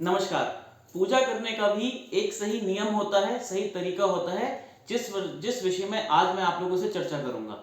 नमस्कार। पूजा करने का भी एक सही नियम होता है, सही तरीका होता है, जिस विषय में आज मैं आप लोगों से चर्चा करूंगा।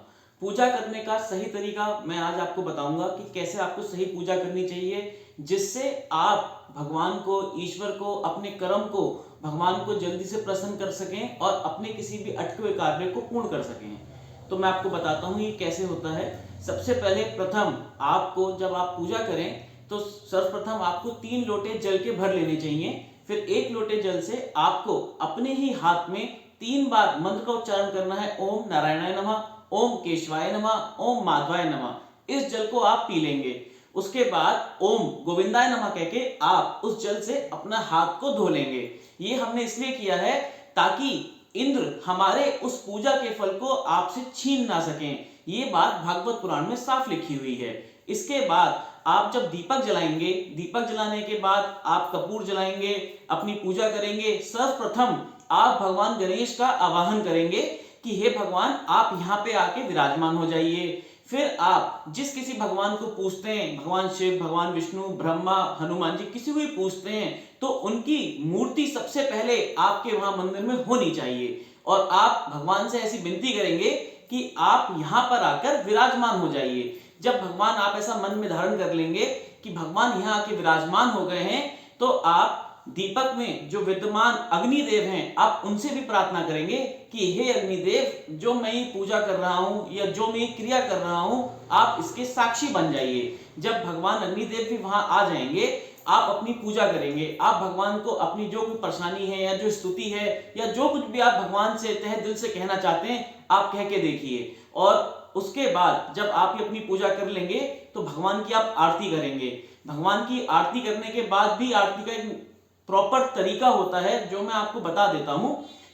पूजा करने का सही तरीका मैं आज आपको बताऊंगा कि कैसे आपको सही पूजा करनी चाहिए, जिससे आप भगवान को, ईश्वर को, अपने कर्म को, भगवान को जल्दी से प्रसन्न कर सकें और अपने किसी भी अटके हुए कार्य को पूर्ण कर सकें। तो मैं आपको बताता हूँ ये कैसे होता है। सबसे पहले प्रथम आपको, जब आप पूजा करें तो सर्वप्रथम आपको 3 लोटे जल के भर लेने चाहिए। फिर 1 लोटे जल से आपको अपने ही हाथ में 3 बार मंत्र का उच्चारण करना है। ओम नारायणाय नमः, ओम केशवाय नमः, ओम माधवाय नमः। इस जल को आप पी लेंगे। उसके बाद ओम गोविंदाय नमः कह के आप उस जल से अपना हाथ को धो लेंगे। ये हमने इसलिए किया है ताकि इंद्र हमारे उस पूजा के फल को आपसे छीन ना सकें। ये बात भागवत पुराण में साफ लिखी हुई है। इसके बाद आप जब दीपक जलाएंगे, दीपक जलाने के बाद आप कपूर जलाएंगे, अपनी पूजा करेंगे। सर्वप्रथम आप भगवान गणेश का आवाहन करेंगे कि हे भगवान, आप यहाँ पे आके विराजमान हो जाइए। फिर आप जिस किसी भगवान को पूजते हैं, भगवान शिव, भगवान विष्णु, ब्रह्मा, हनुमान जी, किसी को भी पूजते हैं, तो उनकी मूर्ति सबसे पहले आपके वहां मंदिर में होनी चाहिए। और आप भगवान से ऐसी विनती करेंगे कि आप यहाँ पर आकर विराजमान हो जाइए। जब भगवान, आप ऐसा मन में धारण कर लेंगे कि भगवान यहाँ आके विराजमान हो गए हैं, तो आप दीपक में जो विद्यमान अग्निदेव हैं, आप उनसे भी प्रार्थना करेंगे कि हे अग्निदेव, जो मैं ये पूजा कर रहा हूं या जो मैं ये क्रिया कर रहा हूं, आप इसके साक्षी बन जाइए। जब भगवान अग्निदेव भी वहां आ जाएंगे, आप अपनी पूजा करेंगे। आप भगवान को अपनी जो भी परेशानी है या जो स्तुति है या जो कुछ भी आप भगवान से तहे दिल से कहना चाहते हैं, आप कह के देखिए। और उसके बाद जब आप ये अपनी पूजा कर लेंगे तो भगवान की आप आरती करेंगे। भगवान की आरती करने के बाद भी आरती का एक प्रॉपर तरीका होता है, जो मैं आपको बता देता हूं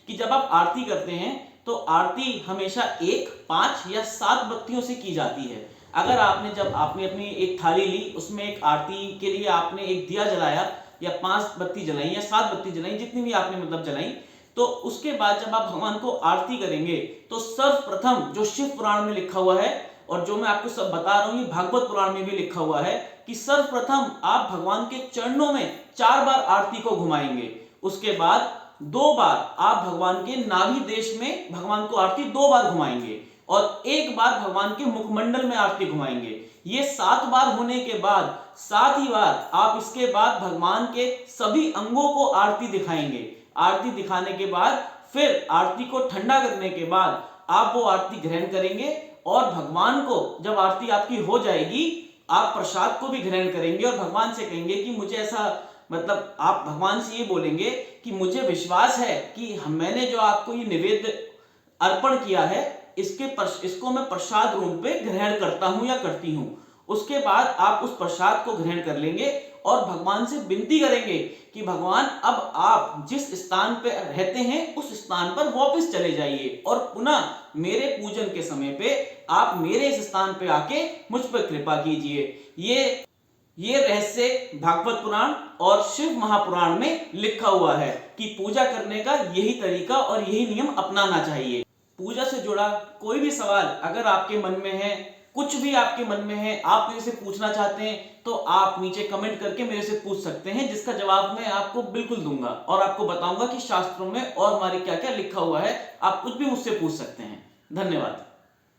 कि जब आप आरती करते हैं तो आरती हमेशा 1, 5 या 7 बत्तियों से की जाती है। अगर आपने, जब आपने अपनी एक थाली ली, उसमें एक आरती के लिए आपने एक दिया जलाया या 5 बत्ती जलाई या 7 बत्ती जलाई, जितनी भी आपने मतलब जलाई, तो उसके बाद जब आप भगवान को आरती करेंगे तो सर्वप्रथम जो शिव पुराण में लिखा हुआ है और जो मैं आपको सब बता रहा हूं, ये भागवत पुराण में भी लिखा हुआ है कि सर्वप्रथम आप भगवान के चरणों में 4 बार आरती को घुमाएंगे। उसके बाद 2 बार आप भगवान के नाभि देश में भगवान को आरती 2 बार घुमाएंगे और 1 बार भगवान के मुखमंडल में आरती घुमाएंगे। ये 7 बार होने के बाद 7 ही बार आप इसके बाद भगवान के सभी अंगों को आरती दिखाएंगे। आरती दिखाने के बाद फिर आरती को ठंडा करने के बाद आप वो आरती ग्रहण करेंगे और भगवान को, जब आरती आपकी हो जाएगी, आप प्रसाद को भी ग्रहण करेंगे और भगवान से कहेंगे कि मुझे ऐसा, मतलब आप भगवान से ये बोलेंगे कि मुझे विश्वास है कि मैंने जो आपको ये निवेद्य अर्पण किया है, इसको मैं प्रसाद रूप में ग्रहण करता हूं या करती हूं। उसके बाद आप उस प्रसाद को ग्रहण कर लेंगे और भगवान से विनती करेंगे कि भगवान, अब आप जिस स्थान पे रहते हैं उस स्थान पर वापस चले जाइए और पुनः मेरे पूजन के समय पे आप मेरे इस स्थान पे आके मुझ पर कृपा कीजिए। ये रहस्य भागवत पुराण और शिव महापुराण में लिखा हुआ है कि पूजा करने का यही तरीका और यही नियम अपनाना चाहिए। पूजा से जुड़ा कोई भी सवाल अगर आपके मन में है, कुछ भी आपके मन में है, आप मेरे से पूछना चाहते हैं, तो आप नीचे कमेंट करके मेरे से पूछ सकते हैं, जिसका जवाब मैं आपको बिल्कुल दूंगा और आपको बताऊंगा कि शास्त्रों में और हमारे क्या क्या लिखा हुआ है। आप कुछ भी मुझसे पूछ सकते हैं। धन्यवाद।